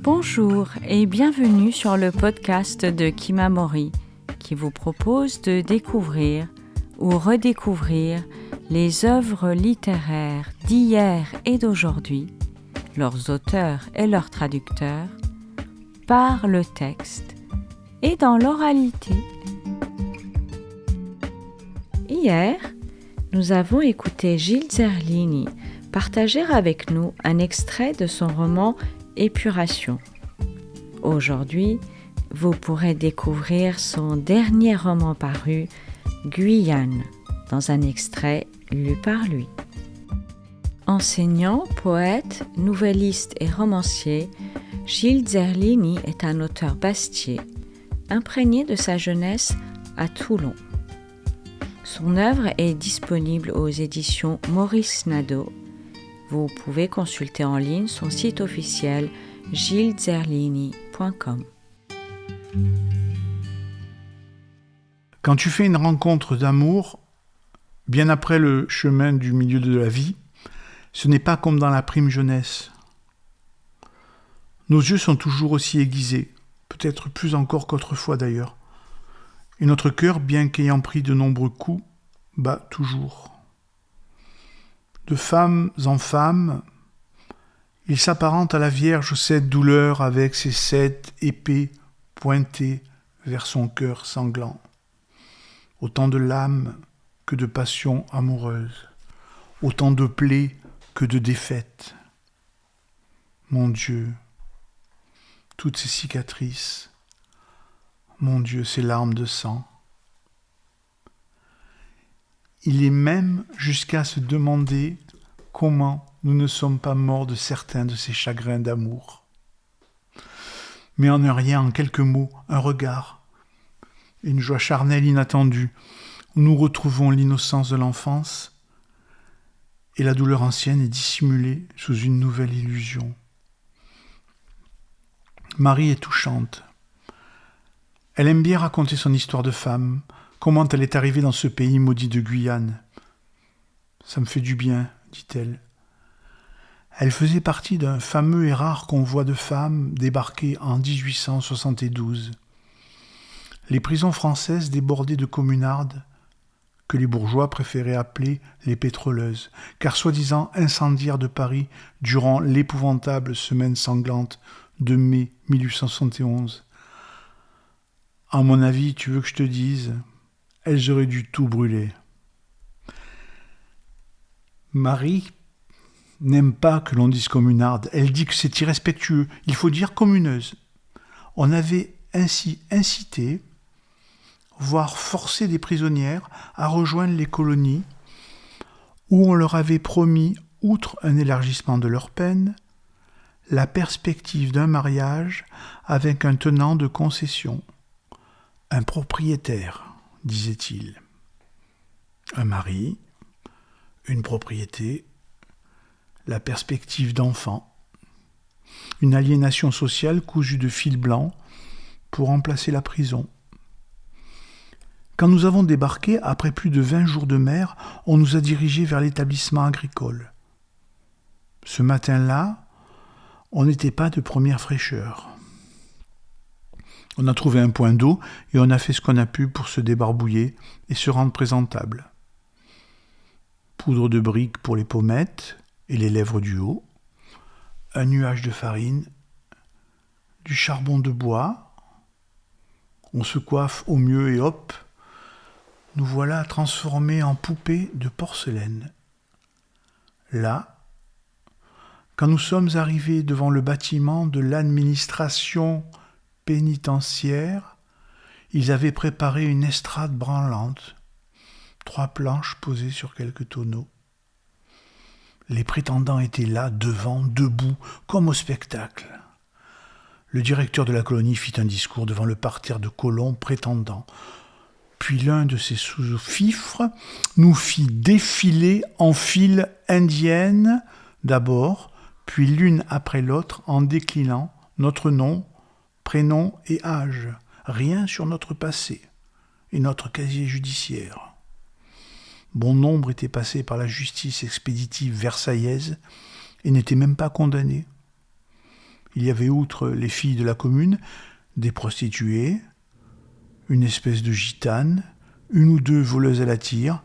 Bonjour et bienvenue sur le podcast de Kimamori qui vous propose de découvrir ou redécouvrir les œuvres littéraires d'hier et d'aujourd'hui, leurs auteurs et leurs traducteurs, par le texte et dans l'oralité. Hier, nous avons écouté Gilles Zerlini partager avec nous un extrait de son roman Épuration. Aujourd'hui, vous pourrez découvrir son dernier roman paru, Guyane, dans un extrait lu par lui. Enseignant, poète, nouvelliste et romancier, Gilles Zerlini est un auteur bastiais, imprégné de sa jeunesse à Toulon. Son œuvre est disponible aux éditions Maurice Nadeau. Vous pouvez consulter en ligne son site officiel gileszerlini.com. Quand tu fais une rencontre d'amour, bien après le chemin du milieu de la vie, ce n'est pas comme dans la prime jeunesse. Nos yeux sont toujours aussi aiguisés, peut-être plus encore qu'autrefois d'ailleurs. Et notre cœur, bien qu'ayant pris de nombreux coups, bat toujours. De femmes en femmes, il s'apparente à la Vierge cette douleur avec ses 7 épées pointées vers son cœur sanglant. Autant de lames que de passions amoureuses, autant de plaies que de défaites. Mon Dieu, toutes ces cicatrices, mon Dieu, ces larmes de sang. Il est même jusqu'à se demander comment nous ne sommes pas morts de certains de ces chagrins d'amour. Mais en un rien, en quelques mots, un regard, une joie charnelle inattendue, où nous retrouvons l'innocence de l'enfance et la douleur ancienne est dissimulée sous une nouvelle illusion. Marie est touchante. Elle aime bien raconter son histoire de femme, comment elle est arrivée dans ce pays maudit de Guyane. « Ça me fait du bien », dit-elle. Elle faisait partie d'un fameux et rare convoi de femmes débarquées en 1872. Les prisons françaises débordaient de communardes que les bourgeois préféraient appeler les pétroleuses, car soi-disant incendiaires de Paris durant l'épouvantable semaine sanglante de mai 1871. À mon avis, tu veux que je te dise, elles auraient dû tout brûler. Marie n'aime pas que l'on dise communarde. Elle dit que c'est irrespectueux. Il faut dire communeuse. On avait ainsi incité, voire forcé des prisonnières à rejoindre les colonies où on leur avait promis, outre un élargissement de leur peine, la perspective d'un mariage avec un tenant de concession. Un propriétaire, disait-il. Un mari, une propriété, la perspective d'enfants, une aliénation sociale cousue de fil blanc pour remplacer la prison. Quand nous avons débarqué, après plus de 20 jours de mer, on nous a dirigés vers l'établissement agricole. Ce matin-là, on n'était pas de première fraîcheur. On a trouvé un point d'eau et on a fait ce qu'on a pu pour se débarbouiller et se rendre présentable. Poudre de brique pour les pommettes et les lèvres du haut, un nuage de farine, du charbon de bois, on se coiffe au mieux et hop, nous voilà transformés en poupées de porcelaine. Là, quand nous sommes arrivés devant le bâtiment de l'administration pénitentiaire, ils avaient préparé une estrade branlante, 3 planches posées sur quelques tonneaux. Les prétendants étaient là, devant, debout, comme au spectacle. Le directeur de la colonie fit un discours devant le parterre de colons prétendants. Puis l'un de ses sous-fifres nous fit défiler en file indienne d'abord, puis l'une après l'autre en déclinant notre nom, prénom et âge, rien sur notre passé et notre casier judiciaire. Bon nombre étaient passés par la justice expéditive versaillaise et n'étaient même pas condamnés. Il y avait outre les filles de la commune, des prostituées, une espèce de gitane, une ou deux voleuses à la tire,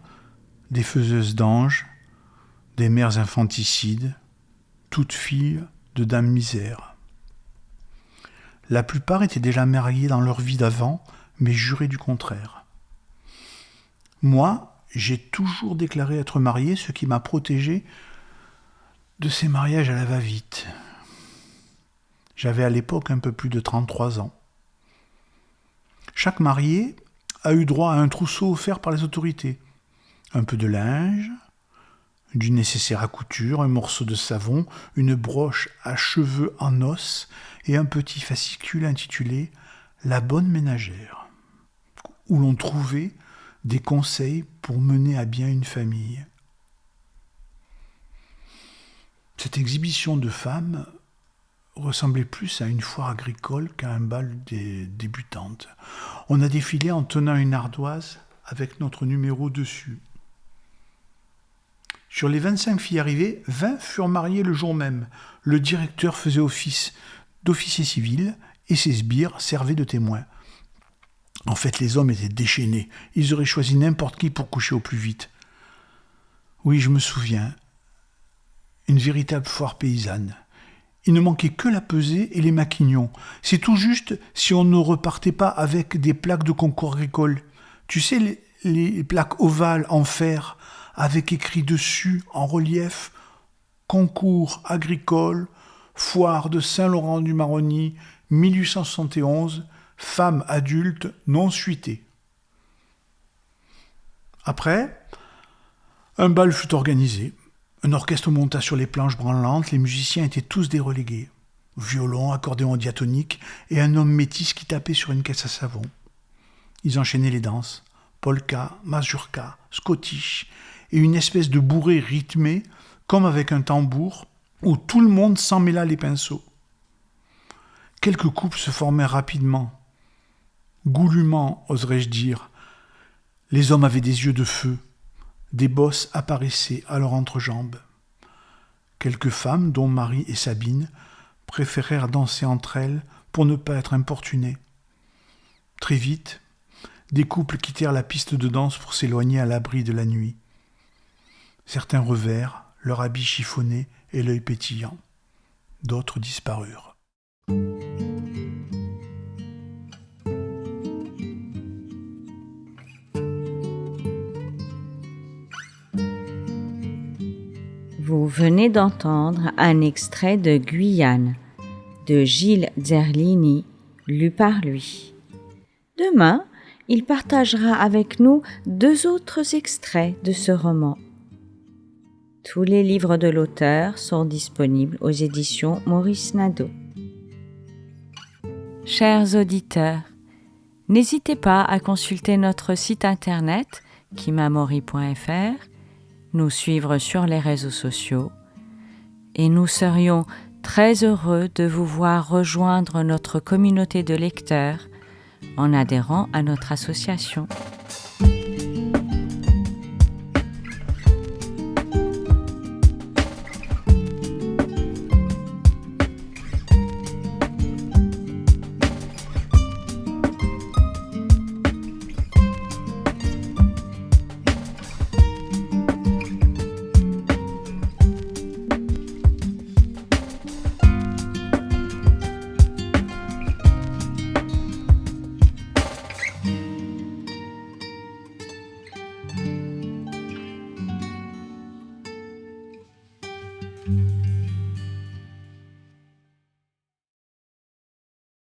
des faiseuses d'anges, des mères infanticides, toutes filles de dames misères. La plupart étaient déjà mariées dans leur vie d'avant, mais juraient du contraire. Moi, j'ai toujours déclaré être marié, ce qui m'a protégé de ces mariages à la va-vite. J'avais à l'époque un peu plus de 33 ans. Chaque marié a eu droit à un trousseau offert par les autorités. Un peu de linge, du nécessaire à couture, un morceau de savon, une broche à cheveux en os et un petit fascicule intitulé « La bonne ménagère », où l'on trouvait des conseils pour mener à bien une famille. Cette exhibition de femmes ressemblait plus à une foire agricole qu'à un bal des débutantes. On a défilé en tenant une ardoise avec notre numéro dessus. Sur les 25 filles arrivées, 20 furent mariées le jour même. Le directeur faisait office d'officier civil et ses sbires servaient de témoins. En fait, les hommes étaient déchaînés. Ils auraient choisi n'importe qui pour coucher au plus vite. Oui, je me souviens. Une véritable foire paysanne. Il ne manquait que la pesée et les maquignons. C'est tout juste si on ne repartait pas avec des plaques de concours agricole. Tu sais, les plaques ovales en fer, avec écrit dessus, en relief, « Concours agricole, foire de Saint-Laurent-du-Maroni, 1871, femmes adultes non suitées. » Après, un bal fut organisé. Un orchestre monta sur les planches branlantes, les musiciens étaient tous des relégués. Violon, accordéon diatonique et un homme métis qui tapait sur une caisse à savon. Ils enchaînaient les danses, polka, mazurka, scottish, et une espèce de bourrée rythmée, comme avec un tambour, où tout le monde s'emmêla les pinceaux. Quelques couples se formèrent rapidement. Goulûment, oserais-je dire. Les hommes avaient des yeux de feu. Des bosses apparaissaient à leur entrejambe. Quelques femmes, dont Marie et Sabine, préférèrent danser entre elles pour ne pas être importunées. Très vite, des couples quittèrent la piste de danse pour s'éloigner à l'abri de la nuit. Certains revinrent, leur habit chiffonné et l'œil pétillant. D'autres disparurent. Vous venez d'entendre un extrait de Guyane de Gilles Zerlini, lu par lui. Demain, il partagera avec nous 2 autres extraits de ce roman. Tous les livres de l'auteur sont disponibles aux éditions Maurice Nadeau. Chers auditeurs, n'hésitez pas à consulter notre site internet kimamori.fr, nous suivre sur les réseaux sociaux et nous serions très heureux de vous voir rejoindre notre communauté de lecteurs en adhérant à notre association.